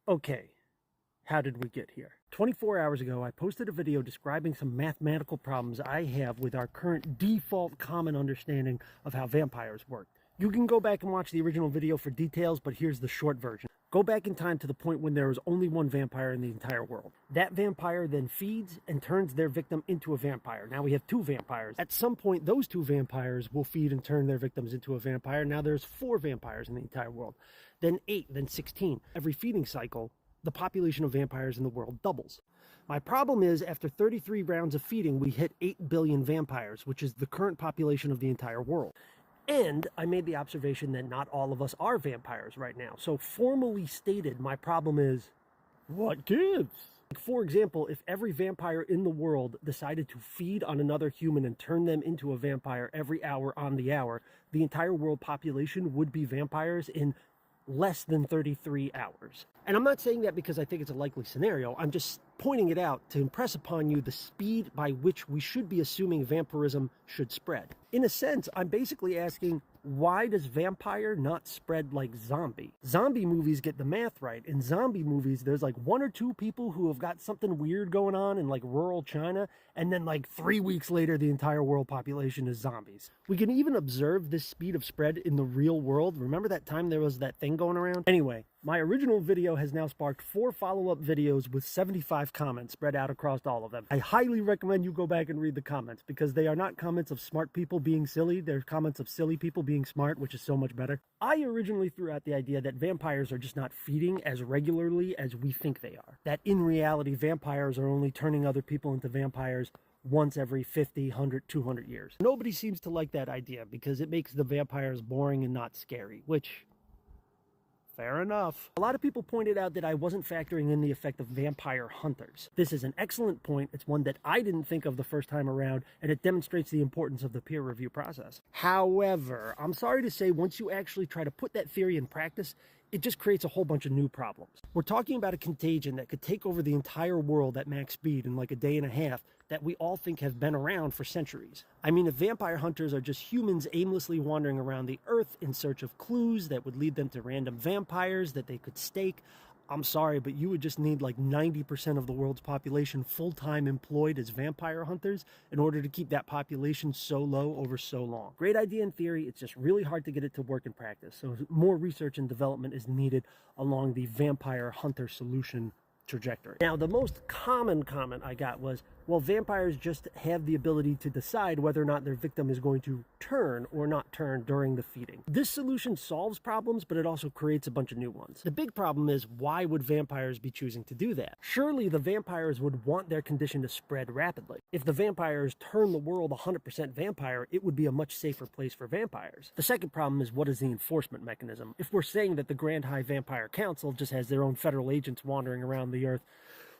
Okay, how did we get here? 24 hours ago, I posted a video describing some mathematical problems I have with our current default common understanding of how vampires work. You can go back and watch the original video for details, but here's the short version. Go back in time to the point when there was only one vampire in the entire world. That vampire then feeds and turns their victim into a vampire. Now we have two vampires. At some point, those two vampires will feed and turn their victims into a vampire. Now there's 4 vampires in the entire world. Then 8, then 16. Every feeding cycle, the population of vampires in the world doubles. My problem is, after 33 rounds of feeding, we hit 8 billion vampires, which is the current population of the entire world. And I made the observation that not all of us are vampires right now. So formally stated, my problem is, what gives? For example, if every vampire in the world decided to feed on another human and turn them into a vampire every hour on the hour, the entire world population would be vampires in less than 33 hours. And I'm not saying that because I think it's a likely scenario. I'm just pointing it out to impress upon you the speed by which we should be assuming vampirism should spread. In a sense, I'm basically asking, why does vampire not spread like zombie? Zombie movies get the math right. In zombie movies, there's like 1 or 2 people who have got something weird going on in like rural China, and then like 3 weeks later, the entire world population is zombies. We can even observe this speed of spread in the real world. Remember that time there was that thing going around? Anyway, my original video has now sparked 4 follow-up videos with 75 comments spread out across all of them. I highly recommend you go back and read the comments, because they are not comments of smart people being silly. They're comments of silly people being smart, which is so much better. I originally threw out the idea that vampires are just not feeding as regularly as we think they are. That in reality, vampires are only turning other people into vampires once every 50, 100, 200 years. Nobody seems to like that idea because it makes the vampires boring and not scary, which... fair enough. A lot of people pointed out that I wasn't factoring in the effect of vampire hunters. This is an excellent point. It's one that I didn't think of the first time around, and it demonstrates the importance of the peer review process. However, I'm sorry to say, once you actually try to put that theory in practice, it just creates a whole bunch of new problems. We're talking about a contagion that could take over the entire world at max speed in like a day and a half that we all think have been around for centuries. I mean, if vampire hunters are just humans aimlessly wandering around the earth in search of clues that would lead them to random vampires that they could stake, I'm sorry, but you would just need like 90% of the world's population full-time employed as vampire hunters in order to keep that population so low over so long. Great idea in theory, it's just really hard to get it to work in practice. So more research and development is needed along the vampire hunter solution trajectory. Now, the most common comment I got was, well, vampires just have the ability to decide whether or not their victim is going to turn or not turn during the feeding. This solution solves problems, but it also creates a bunch of new ones. The big problem is, why would vampires be choosing to do that? Surely the vampires would want their condition to spread rapidly. If the vampires turn the world 100% vampire, it would be a much safer place for vampires. The second problem is, what is the enforcement mechanism? If we're saying that the Grand High Vampire Council just has their own federal agents wandering around the earth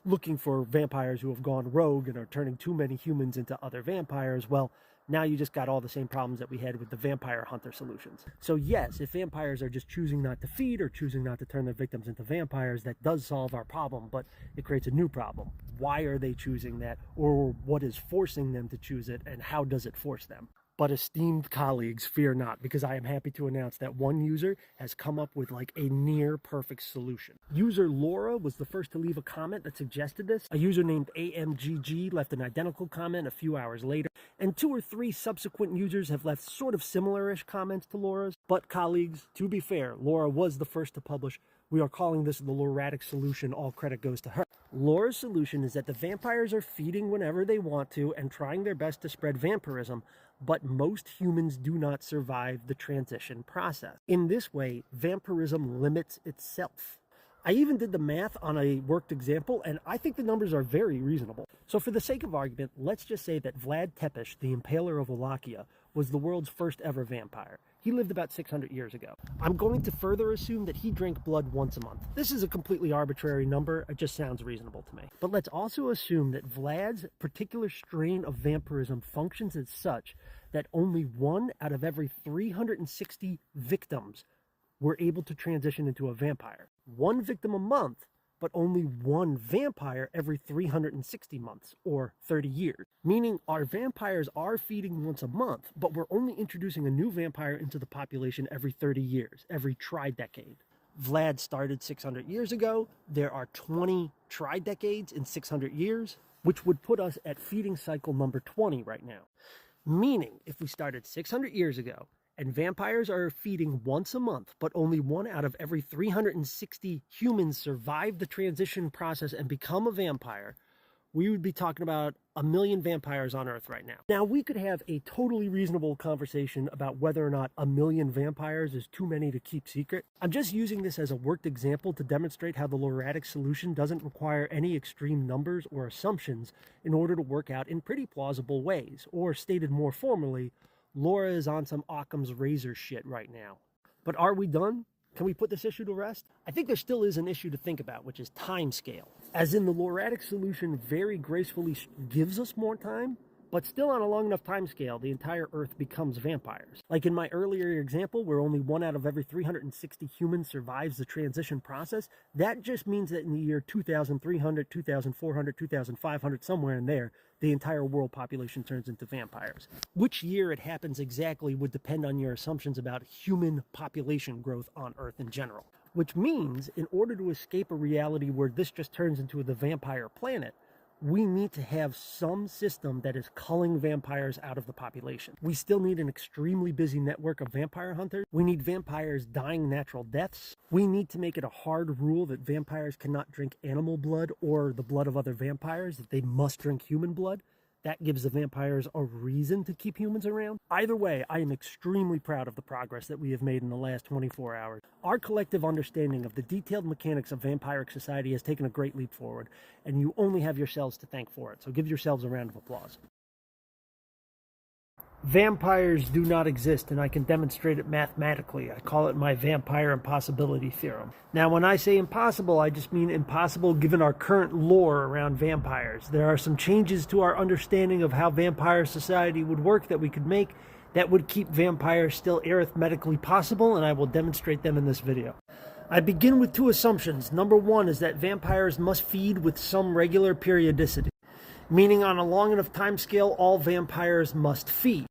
looking for vampires who have gone rogue and are turning too many humans into other vampires, well, now you just got all the same problems that we had with the vampire hunter solutions. So yes, if vampires are just choosing not to feed or choosing not to turn their victims into vampires, that does solve our problem, but it creates a new problem. Why are they choosing that, or what is forcing them to choose it, and how does it force them? But esteemed colleagues, fear not, because I am happy to announce that one user has come up with like a near perfect solution. User Laura was the first to leave a comment that suggested this. A user named AMGG left an identical comment a few hours later, and 2 or 3 subsequent users have left sort of similar-ish comments to Laura's. But colleagues, to be fair, Laura was the first to publish. We are calling this the Lauratic solution. All credit goes to her. Laura's solution is that the vampires are feeding whenever they want to and trying their best to spread vampirism, but most humans do not survive the transition process. In this way, vampirism limits itself. I even did the math on a worked example, and I think the numbers are very reasonable. So for the sake of argument, let's just say that Vlad Tepes, the Impaler of Wallachia, was the world's first ever vampire. He lived about 600 years ago. I'm going to further assume that he drank blood once a month. This is a completely arbitrary number, it just sounds reasonable to me. But let's also assume that Vlad's particular strain of vampirism functions as such that only 1 out of every 360 victims were able to transition into a vampire. 1 victim a month, but only 1 vampire every 360 months, or 30 years. Meaning our vampires are feeding once a month, but we're only introducing a new vampire into the population every 30 years, every tri-decade. Vlad started 600 years ago. There are 20 tridecades in 600 years, which would put us at feeding cycle number 20 right now. Meaning, if we started 600 years ago, and vampires are feeding once a month, but only 1 out of every 360 humans survive the transition process and become a vampire, we would be talking about 1 million vampires on Earth right now. Now, we could have a totally reasonable conversation about whether or not 1 million vampires is too many to keep secret. I'm just using this as a worked example to demonstrate how the loratic solution doesn't require any extreme numbers or assumptions in order to work out in pretty plausible ways. Or stated more formally, Laura is on some Occam's razor shit right now. But are we done? Can we put this issue to rest? I think there still is an issue to think about, which is time scale. As in, the loratic solution very gracefully gives us more time, but still on a long enough time scale, the entire Earth becomes vampires. Like in my earlier example, where only 1 out of every 360 humans survives the transition process, that just means that in the year 2300, 2400, 2500, somewhere in there, the entire world population turns into vampires. Which year it happens exactly would depend on your assumptions about human population growth on Earth in general. Which means, in order to escape a reality where this just turns into the vampire planet, we need to have some system that is culling vampires out of the population. We still need an extremely busy network of vampire hunters. We need vampires dying natural deaths. We need to make it a hard rule that vampires cannot drink animal blood or the blood of other vampires, that they must drink human blood. That gives the vampires a reason to keep humans around. Either way, I am extremely proud of the progress that we have made in the last 24 hours. Our collective understanding of the detailed mechanics of vampiric society has taken a great leap forward, and you only have yourselves to thank for it. So give yourselves a round of applause. Vampires do not exist, and I can demonstrate it mathematically. I call it my vampire impossibility theorem. Now, when I say impossible, I just mean impossible given our current lore around vampires. There are some changes to our understanding of how vampire society would work that we could make that would keep vampires still arithmetically possible, and I will demonstrate them in this video. I begin with 2 assumptions. Number 1 is that vampires must feed with some regular periodicity, meaning on a long enough time scale, all vampires must feed.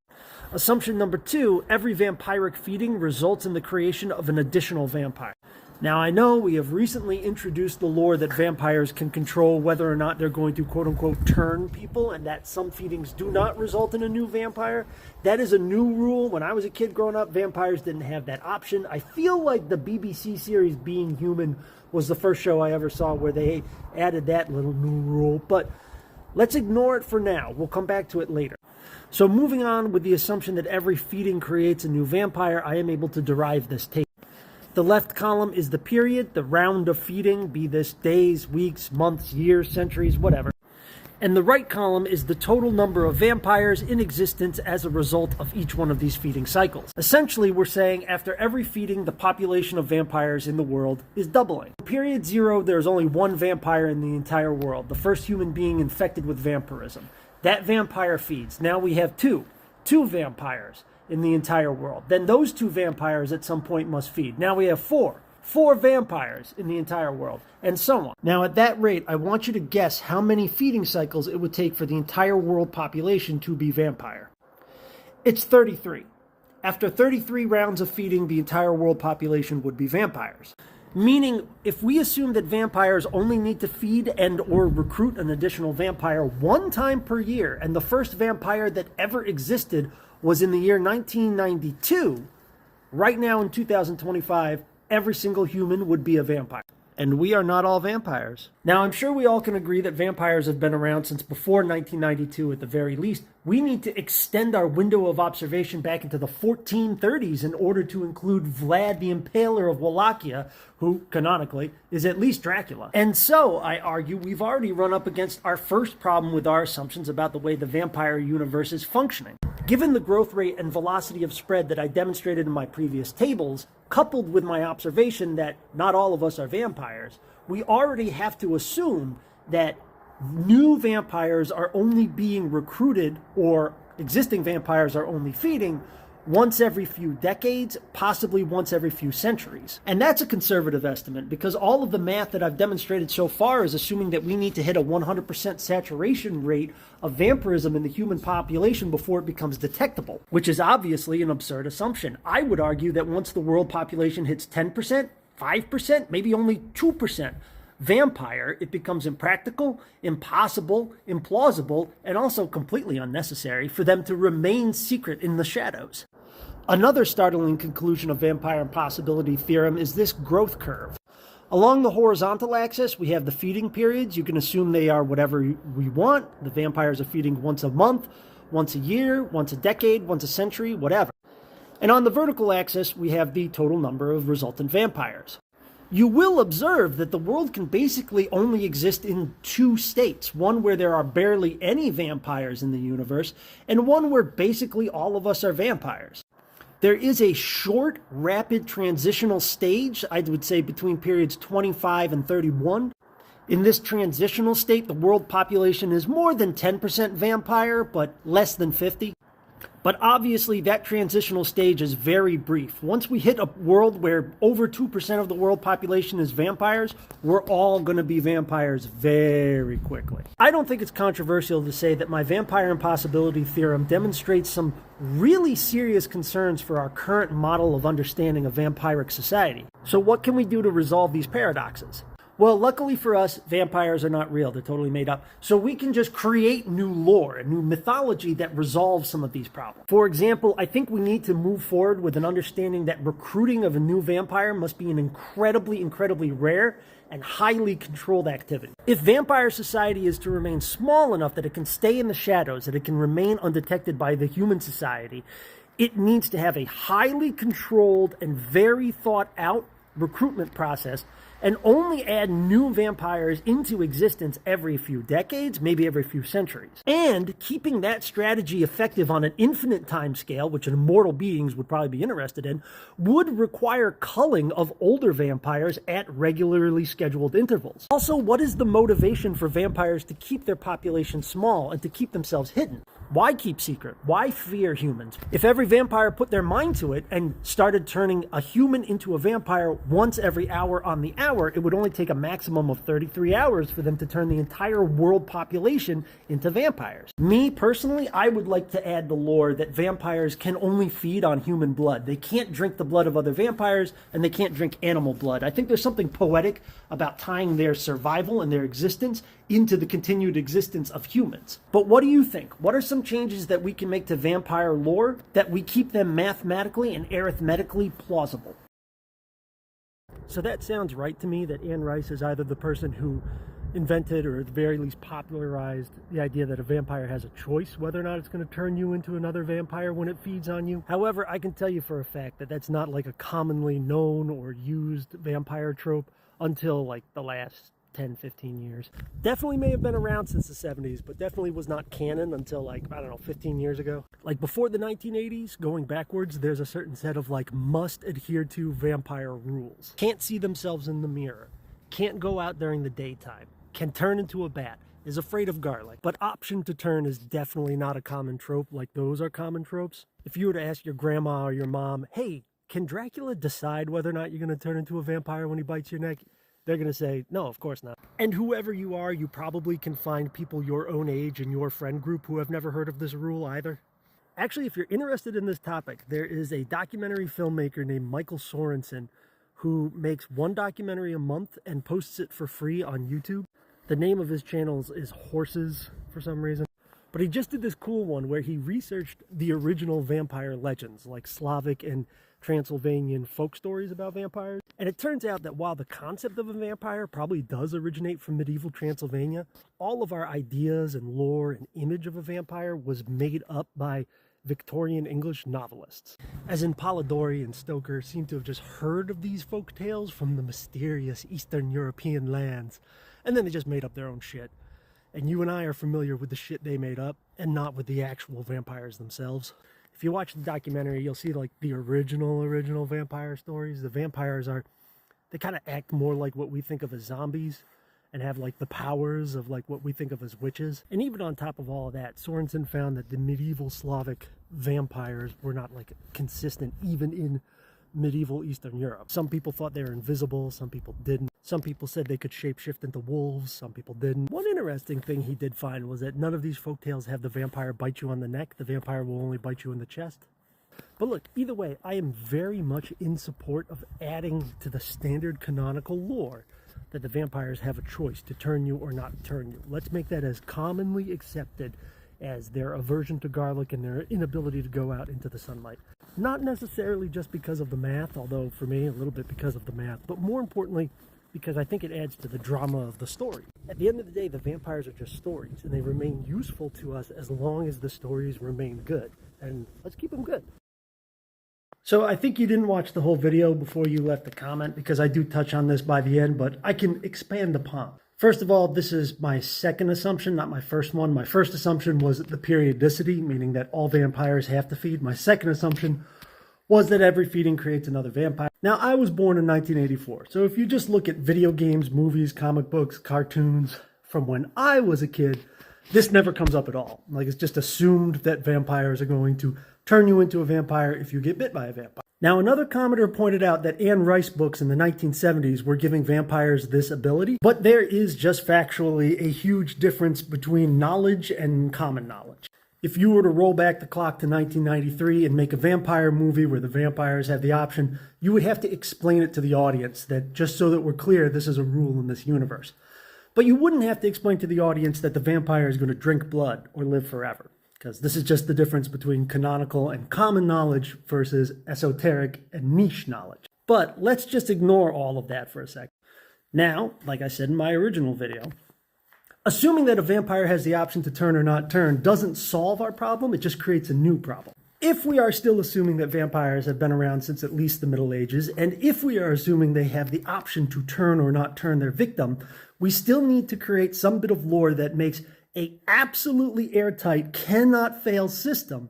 Assumption number 2, every vampiric feeding results in the creation of an additional vampire. Now, I know we have recently introduced the lore that vampires can control whether or not they're going to quote-unquote turn people, and that some feedings do not result in a new vampire. That is a new rule. When I was a kid growing up, vampires didn't have that option. I feel like the BBC series Being Human was the first show I ever saw where they added that little new rule, but let's ignore it for now. We'll come back to it later. So moving on with the assumption that every feeding creates a new vampire, I am able to derive this table. The left column is the period, the round of feeding, be this days, weeks, months, years, centuries, whatever. And the right column is the total number of vampires in existence as a result of each one of these feeding cycles. Essentially, we're saying after every feeding, the population of vampires in the world is doubling. In period 0, there's only 1 vampire in the entire world, the first human being infected with vampirism. That vampire feeds. Now we have two vampires in the entire world. Then those 2 vampires at some point must feed. Now we have 4 vampires in the entire world, and so on. Now at that rate, I want you to guess how many feeding cycles it would take for the entire world population to be vampire. It's 33. After 33 rounds of feeding, the entire world population would be vampires. Meaning, if we assume that vampires only need to feed and or recruit an additional vampire 1 time per year, and the first vampire that ever existed was in the year 1992, right now in 2025, every single human would be a vampire. And we are not all vampires. Now, I'm sure we all can agree that vampires have been around since before 1992 at the very least. We need to extend our window of observation back into the 1430s in order to include Vlad the Impaler of Wallachia, who, canonically, is at least Dracula. And so, I argue, we've already run up against our first problem with our assumptions about the way the vampire universe is functioning. Given the growth rate and velocity of spread that I demonstrated in my previous tables, coupled with my observation that not all of us are vampires, we already have to assume that new vampires are only being recruited, or existing vampires are only feeding, once every few decades, possibly once every few centuries. And that's a conservative estimate because all of the math that I've demonstrated so far is assuming that we need to hit a 100% saturation rate of vampirism in the human population before it becomes detectable, which is obviously an absurd assumption. I would argue that once the world population hits 10%, 5%, maybe only 2% vampire, it becomes impractical, impossible, implausible, and also completely unnecessary for them to remain secret in the shadows. Another startling conclusion of vampire impossibility theorem is this growth curve. Along the horizontal axis, we have the feeding periods. You can assume they are whatever we want. The vampires are feeding once a month, once a year, once a decade, once a century, whatever. And on the vertical axis, we have the total number of resultant vampires. You will observe that the world can basically only exist in two states. One where there are barely any vampires in the universe, and one where basically all of us are vampires. There is a short, rapid transitional stage, I would say between periods 25 and 31. In this transitional state, the world population is more than 10% vampire, but less than 50. But obviously, that transitional stage is very brief. Once we hit a world where over 2% of the world population is vampires, we're all going to be vampires very quickly. I don't think it's controversial to say that my vampire impossibility theorem demonstrates some really serious concerns for our current model of understanding of vampiric society. So what can we do to resolve these paradoxes? Well, luckily for us, vampires are not real. They're totally made up. So we can just create new lore, a new mythology that resolves some of these problems. For example, I think we need to move forward with an understanding that recruiting of a new vampire must be an incredibly rare and highly controlled activity. If vampire society is to remain small enough that it can stay in the shadows, that it can remain undetected by the human society, it needs to have a highly controlled and very thought out recruitment process, and only add new vampires into existence every few decades, maybe every few centuries. And keeping that strategy effective on an infinite time scale, which immortal beings would probably be interested in, would require culling of older vampires at regularly scheduled intervals. Also, what is the motivation for vampires to keep their population small and to keep themselves hidden? Why keep secret? Why fear humans? If every vampire put their mind to it and started turning a human into a vampire once every hour on the hour, it would only take a maximum of 33 hours for them to turn the entire world population into vampires. Me, personally, I would like to add the lore that vampires can only feed on human blood. They can't drink the blood of other vampires, and they can't drink animal blood. I think there's something poetic about tying their survival and their existence into the continued existence of humans. But what do you think? What are some changes that we can make to vampire lore that we keep them mathematically and arithmetically plausible? So that sounds right to me, that Anne Rice is either the person who invented or at the very least popularized the idea that a vampire has a choice whether or not it's going to turn you into another vampire when it feeds on you. However, I can tell you for a fact that that's not like a commonly known or used vampire trope until like the last 10, 15 years. Definitely may have been around since the 70s, but definitely was not canon until like, I don't know, 15 years ago. Like before the 1980s, going backwards, there's a certain set of like must adhere to vampire rules. Can't see themselves in the mirror. Can't go out during the daytime. Can turn into a bat. Is afraid of garlic. But option to turn is definitely not a common trope like those are common tropes. If you were to ask your grandma or your mom, hey, can Dracula decide whether or not you're going to turn into a vampire when he bites your neck? They're going to say, no, of course not. And whoever you are, you probably can find people your own age in your friend group who have never heard of this rule either. Actually, if you're interested in this topic, there is a documentary filmmaker named Michael Sorensen who makes one documentary a month and posts it for free on YouTube. The name of his channel is Horses for some reason. But he just did this cool one where he researched the original vampire legends, like Slavic and Transylvanian folk stories about vampires. And it turns out that while the concept of a vampire probably does originate from medieval Transylvania, all of our ideas and lore and image of a vampire was made up by Victorian English novelists. As in Polidori and Stoker seem to have just heard of these folk tales from the mysterious Eastern European lands, and then they just made up their own shit. And you and I are familiar with the shit they made up and not with the actual vampires themselves. If you watch the documentary, you'll see like the original vampire stories. The vampires they kind of act more like what we think of as zombies and have like the powers of like what we think of as witches. And even on top of all of that, Sorensen found that the medieval Slavic vampires were not like consistent even in medieval Eastern Europe. Some people thought they were invisible, some people didn't. Some people said they could shapeshift into wolves, some people didn't. One interesting thing he did find was that none of these folktales have the vampire bite you on the neck. The vampire will only bite you in the chest. But look, either way, I am very much in support of adding to the standard canonical lore that the vampires have a choice to turn you or not turn you. Let's make that as commonly accepted as their aversion to garlic and their inability to go out into the sunlight. Not necessarily just because of the math, although for me a little bit because of the math, but more importantly because I think it adds to the drama of the story. At the end of the day, the vampires are just stories, and they remain useful to us as long as the stories remain good. And let's keep them good. So I think you didn't watch the whole video before you left the comment, because I do touch on this by the end, but I can expand upon. First of all, this is my second assumption, not my first one. My first assumption was the periodicity, meaning that all vampires have to feed. My second assumption was that every feeding creates another vampire. Now, I was born in 1984, so if you just look at video games, movies, comic books, cartoons from when I was a kid, this never comes up at all. Like, it's just assumed that vampires are going to turn you into a vampire if you get bit by a vampire. Now, another commenter pointed out that Anne Rice books in the 1970s were giving vampires this ability, but there is just factually a huge difference between knowledge and common knowledge. If you were to roll back the clock to 1993 and make a vampire movie where the vampires have the option, you would have to explain it to the audience, that just so that we're clear, this is a rule in this universe. But you wouldn't have to explain to the audience that the vampire is going to drink blood or live forever, because this is just the difference between canonical and common knowledge versus esoteric and niche knowledge. But let's just ignore all of that for a second. Now, like I said in my original video, assuming that a vampire has the option to turn or not turn doesn't solve our problem, it just creates a new problem. If we are still assuming that vampires have been around since at least the Middle Ages, and if we are assuming they have the option to turn or not turn their victim, we still need to create some bit of lore that makes an absolutely airtight, cannot fail system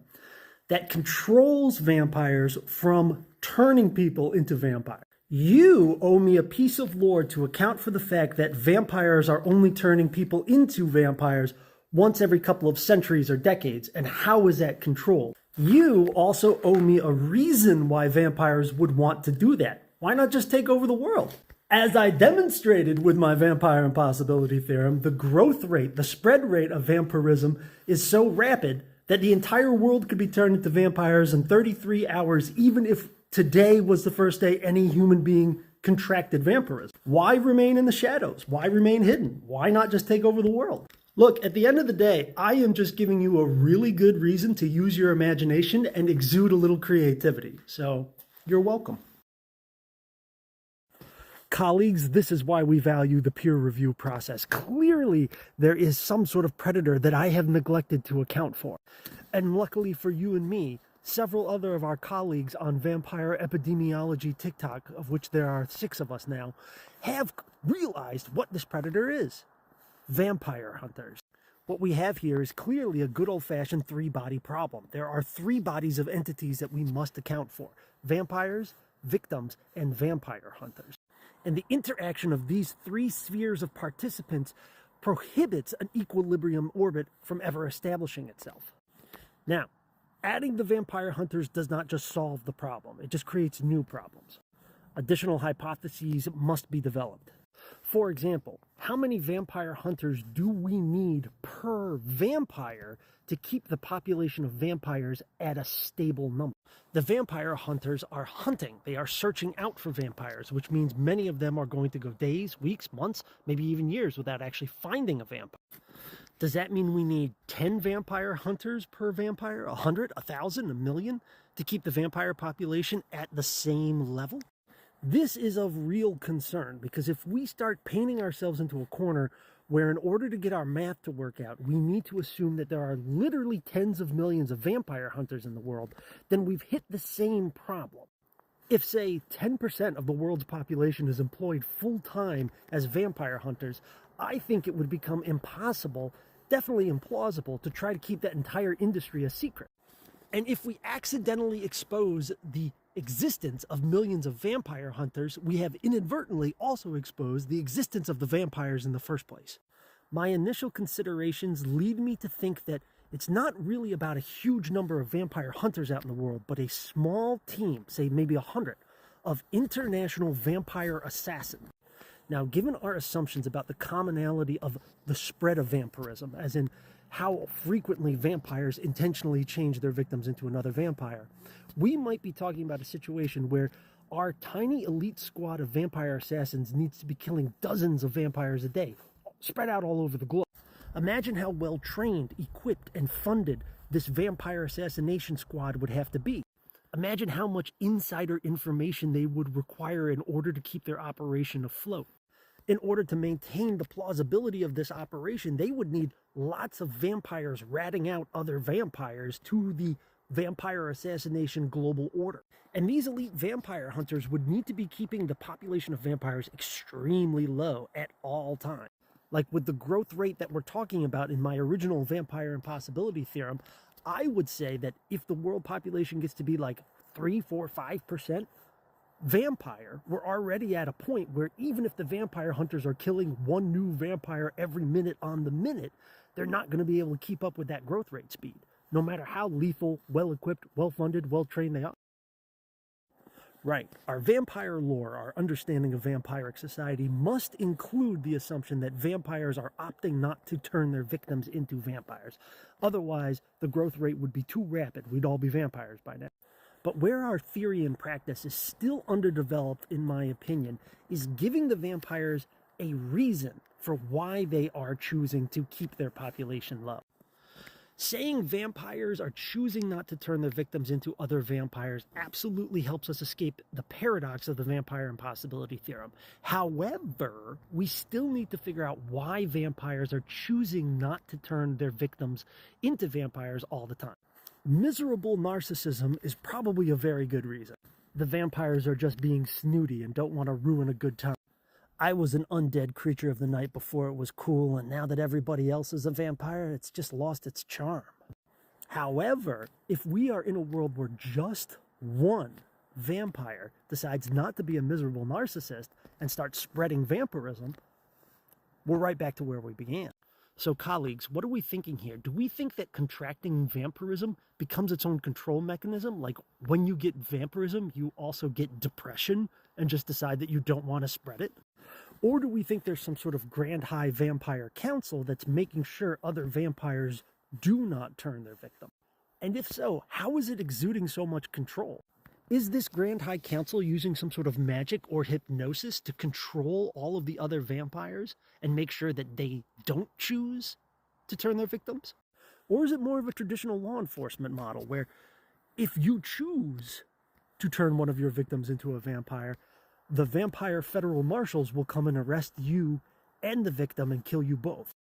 that controls vampires from turning people into vampires. You owe me a piece of lore to account for the fact that vampires are only turning people into vampires once every couple of centuries or decades, and how is that controlled? You also owe me a reason why vampires would want to do that. Why not just take over the world? As I demonstrated with my vampire impossibility theorem, the growth rate, the spread rate of vampirism is so rapid that the entire world could be turned into vampires in 33 hours, even if today was the first day any human being contracted vampirism. Why remain in the shadows? Why remain hidden? Why not just take over the world? Look, at the end of the day, I am just giving you a really good reason to use your imagination and exude a little creativity. So, you're welcome. Colleagues, this is why we value the peer review process. Clearly, there is some sort of predator that I have neglected to account for. And luckily for you and me, several other of our colleagues on vampire epidemiology TikTok, of which there are 6 of us now, have realized what this predator is. Vampire hunters. What we have here is clearly a good old-fashioned 3-body problem. There are 3 bodies of entities that we must account for: vampires, victims, and vampire hunters. And the interaction of these 3 spheres of participants prohibits an equilibrium orbit from ever establishing itself. Now, adding the vampire hunters does not just solve the problem, it just creates new problems. Additional hypotheses must be developed. For example, how many vampire hunters do we need per vampire to keep the population of vampires at a stable number? The vampire hunters are hunting. They are searching out for vampires, which means many of them are going to go days, weeks, months, maybe even years without actually finding a vampire. Does that mean we need 10 vampire hunters per vampire, 100, 1,000, 1,000,000 to keep the vampire population at the same level? This is of real concern, because if we start painting ourselves into a corner where in order to get our math to work out, we need to assume that there are literally tens of millions of vampire hunters in the world, then we've hit the same problem. If, say, 10% of the world's population is employed full-time as vampire hunters, I think it would become impossible, definitely implausible, to try to keep that entire industry a secret. And if we accidentally expose the existence of millions of vampire hunters, we have inadvertently also exposed the existence of the vampires in the first place. My initial considerations lead me to think that it's not really about a huge number of vampire hunters out in the world, but a small team, say maybe 100, of international vampire assassins. Now, given our assumptions about the commonality of the spread of vampirism, as in how frequently vampires intentionally change their victims into another vampire. We might be talking about a situation where our tiny elite squad of vampire assassins needs to be killing dozens of vampires a day, spread out all over the globe. Imagine how well trained, equipped, and funded this vampire assassination squad would have to be. Imagine how much insider information they would require in order to keep their operation afloat. In order to maintain the plausibility of this operation, they would need lots of vampires ratting out other vampires to the vampire assassination global order. And these elite vampire hunters would need to be keeping the population of vampires extremely low at all times. Like with the growth rate that we're talking about in my original vampire impossibility theorem, I would say that if the world population gets to be like 3, 4, 5% vampire, we're already at a point where even if the vampire hunters are killing one new vampire every minute on the minute, they're not going to be able to keep up with that growth rate speed, no matter how lethal, well-equipped, well-funded, well-trained they are. Right. Our vampire lore, our understanding of vampiric society must include the assumption that vampires are opting not to turn their victims into vampires. Otherwise, the growth rate would be too rapid. We'd all be vampires by now. But where our theory and practice is still underdeveloped, in my opinion, is giving the vampires a reason for why they are choosing to keep their population low. Saying vampires are choosing not to turn their victims into other vampires absolutely helps us escape the paradox of the vampire impossibility theorem. However, we still need to figure out why vampires are choosing not to turn their victims into vampires all the time. Miserable narcissism is probably a very good reason. The vampires are just being snooty and don't want to ruin a good time. I was an undead creature of the night before it was cool, and now that everybody else is a vampire, it's just lost its charm. However, if we are in a world where just one vampire decides not to be a miserable narcissist and starts spreading vampirism, we're right back to where we began. So colleagues, what are we thinking here? Do we think that contracting vampirism becomes its own control mechanism? Like when you get vampirism, you also get depression and just decide that you don't want to spread it? Or do we think there's some sort of grand high vampire council that's making sure other vampires do not turn their victim? And if so, how is it exuding so much control? Is this grand high council using some sort of magic or hypnosis to control all of the other vampires and make sure that they don't choose to turn their victims? Or is it more of a traditional law enforcement model where if you choose to turn one of your victims into a vampire, the vampire federal marshals will come and arrest you and the victim and kill you both?